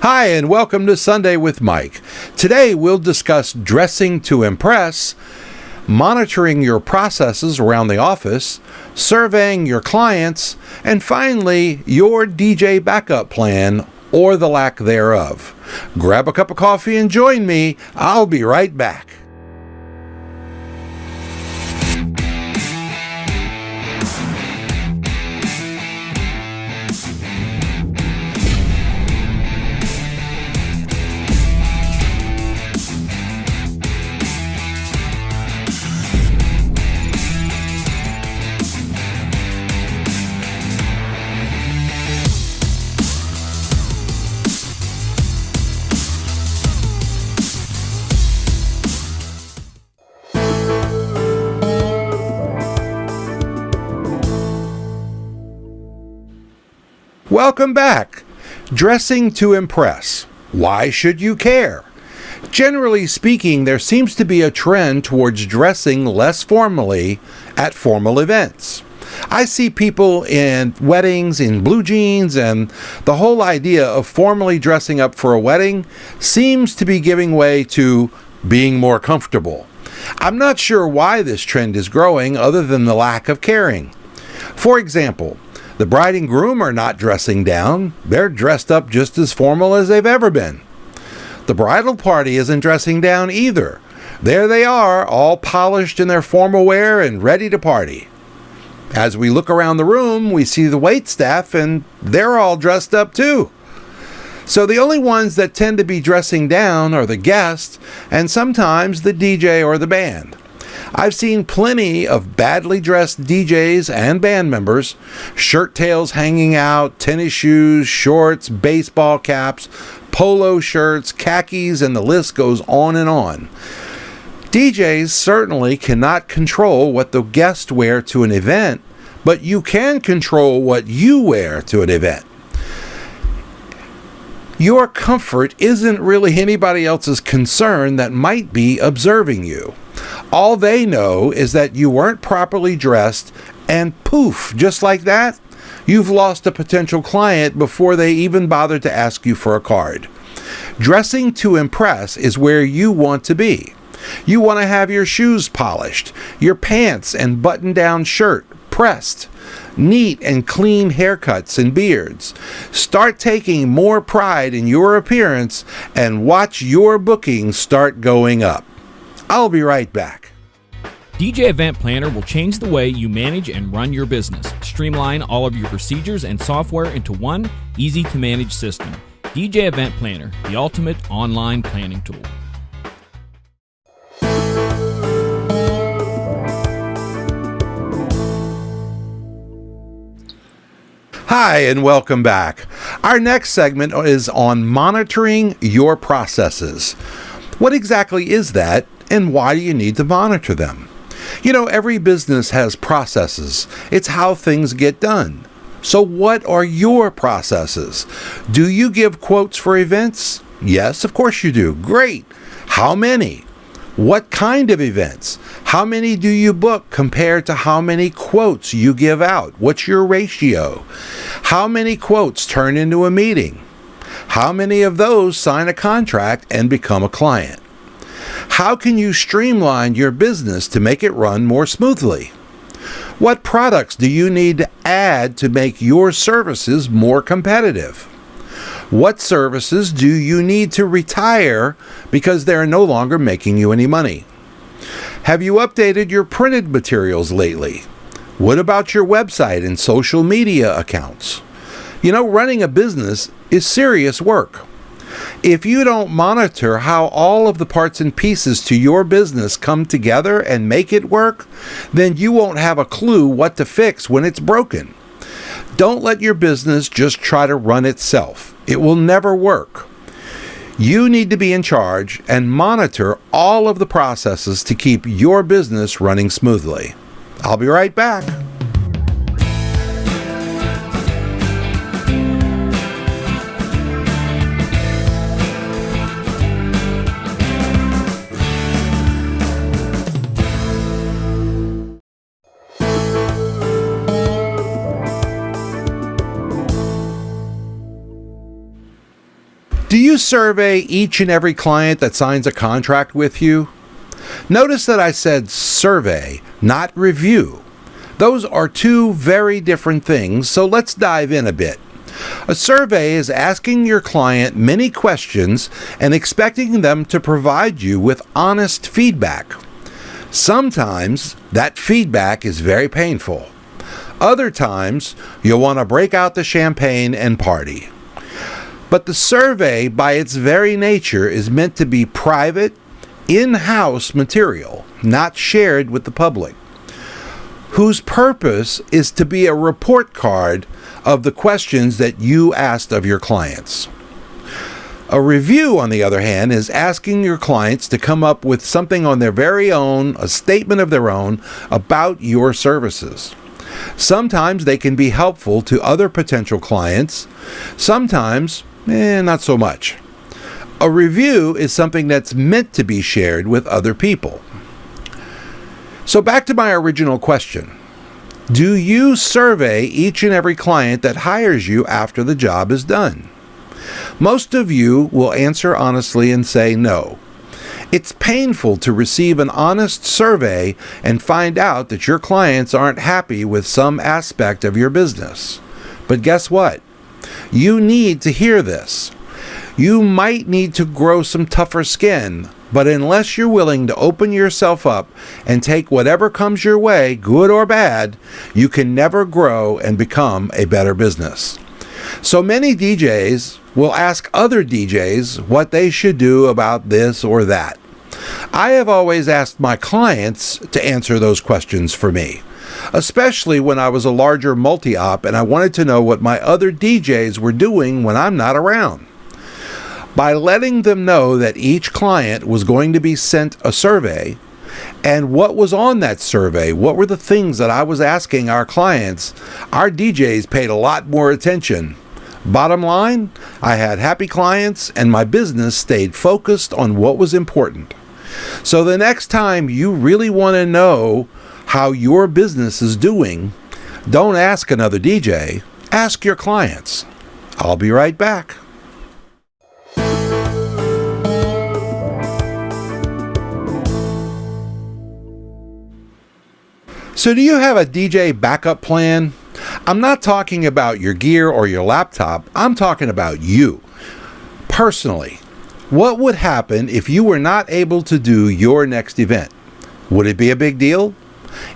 Hi, and welcome to Sunday with Mike. Today we'll discuss dressing to impress, monitoring your processes around the office, surveying your clients, and finally, your DJ backup plan or the lack thereof. Grab a cup of coffee and join me. I'll be right back. Welcome back. Dressing to impress. Why should you care? Generally speaking, there seems to be a trend towards dressing less formally at formal events. I see people in weddings in blue jeans, and the whole idea of formally dressing up for a wedding seems to be giving way to being more comfortable. I'm not sure why this trend is growing other than the lack of caring. For example, the bride and groom are not dressing down. They're dressed up just as formal as they've ever been. The bridal party isn't dressing down either. There they are, all polished in their formal wear and ready to party. As we look around the room, we see the waitstaff, and they're all dressed up too. So the only ones that tend to be dressing down are the guests and sometimes the DJ or the band. I've seen plenty of badly dressed DJs and band members, shirt tails hanging out, tennis shoes, shorts, baseball caps, polo shirts, khakis, and the list goes on and on. DJs certainly cannot control what the guests wear to an event, but you can control what you wear to an event. Your comfort isn't really anybody else's concern that might be observing you. All they know is that you weren't properly dressed, and poof, just like that, you've lost a potential client before they even bother to ask you for a card. Dressing to impress is where you want to be. You want to have your shoes polished, your pants and button-down shirt pressed, neat and clean haircuts and beards. Start taking more pride in your appearance and watch your bookings start going up. I'll be right back. DJ Event Planner will change the way you manage and run your business. Streamline all of your procedures and software into one easy-to-manage system. DJ Event Planner, the ultimate online planning tool. Hi, and welcome back. Our next segment is on monitoring your processes. What exactly is that, and why do you need to monitor them? You know, every business has processes. It's how things get done. So what are your processes? Do you give quotes for events? Yes, of course you do. Great. How many? What kind of events? How many do you book compared to how many quotes you give out? What's your ratio? How many quotes turn into a meeting? How many of those sign a contract and become a client? How can you streamline your business to make it run more smoothly? What products do you need to add to make your services more competitive? What services do you need to retire because they're no longer making you any money? Have you updated your printed materials lately? What about your website and social media accounts? You know, running a business is serious work. If you don't monitor how all of the parts and pieces to your business come together and make it work, then you won't have a clue what to fix when it's broken. Don't let your business just try to run itself. It will never work. You need to be in charge and monitor all of the processes to keep your business running smoothly. I'll be right back. Do you survey each and every client that signs a contract with you? Notice that I said survey, not review. Those are two very different things, so let's dive in a bit. A survey is asking your client many questions and expecting them to provide you with honest feedback. Sometimes that feedback is very painful. Other times, you'll want to break out the champagne and party. But the survey, by its very nature, is meant to be private, in-house material, not shared with the public, whose purpose is to be a report card of the questions that you asked of your clients. A review, on the other hand, is asking your clients to come up with something on their very own, a statement of their own, about your services. Sometimes they can be helpful to other potential clients. Sometimes, not so much. A review is something that's meant to be shared with other people. So back to my original question. Do you survey each and every client that hires you after the job is done? Most of you will answer honestly and say no. It's painful to receive an honest survey and find out that your clients aren't happy with some aspect of your business. But guess what? You need to hear this. You might need to grow some tougher skin, but unless you're willing to open yourself up and take whatever comes your way, good or bad, you can never grow and become a better business. So many DJs will ask other DJs what they should do about this or that. I have always asked my clients to answer those questions for me, especially when I was a larger multi-op and I wanted to know what my other DJs were doing when I'm not around. By letting them know that each client was going to be sent a survey and what was on that survey, what were the things that I was asking our clients, our DJs paid a lot more attention. Bottom line, I had happy clients and my business stayed focused on what was important. So the next time you really want to know how your business is doing, don't ask another DJ, ask your clients. I'll be right back. So do you have a DJ backup plan? I'm not talking about your gear or your laptop. I'm talking about you. Personally, what would happen if you were not able to do your next event? Would it be a big deal?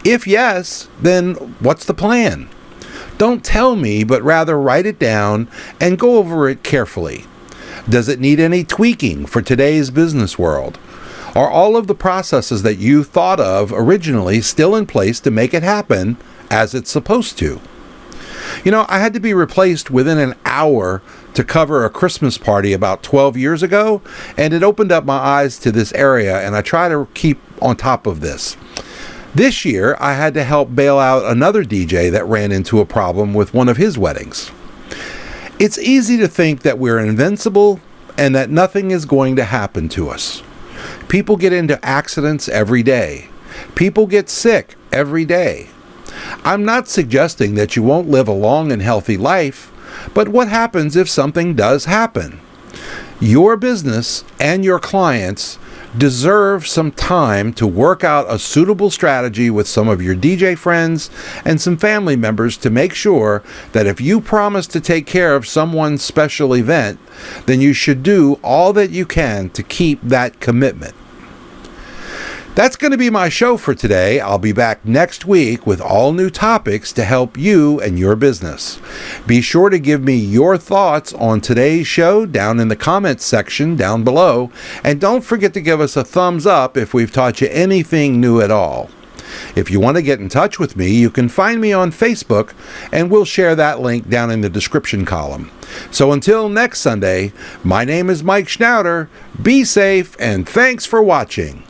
If yes, then what's the plan? Don't tell me, but rather write it down and go over it carefully. Does it need any tweaking for today's business world? Are all of the processes that you thought of originally still in place to make it happen as it's supposed to? You know, I had to be replaced within an hour to cover a Christmas party about 12 years ago, and it opened up my eyes to this area, and I try to keep on top of this. This year, I had to help bail out another DJ that ran into a problem with one of his weddings. It's easy to think that we're invincible and that nothing is going to happen to us. People get into accidents every day. People get sick every day. I'm not suggesting that you won't live a long and healthy life, but what happens if something does happen? Your business and your clients deserve some time to work out a suitable strategy with some of your DJ friends and some family members to make sure that if you promise to take care of someone's special event, then you should do all that you can to keep that commitment. That's going to be my show for today. I'll be back next week with all new topics to help you and your business. Be sure to give me your thoughts on today's show down in the comments section down below. And don't forget to give us a thumbs up if we've taught you anything new at all. If you want to get in touch with me, you can find me on Facebook, and we'll share that link down in the description column. So until next Sunday, my name is Mike Schnauder. Be safe, and thanks for watching.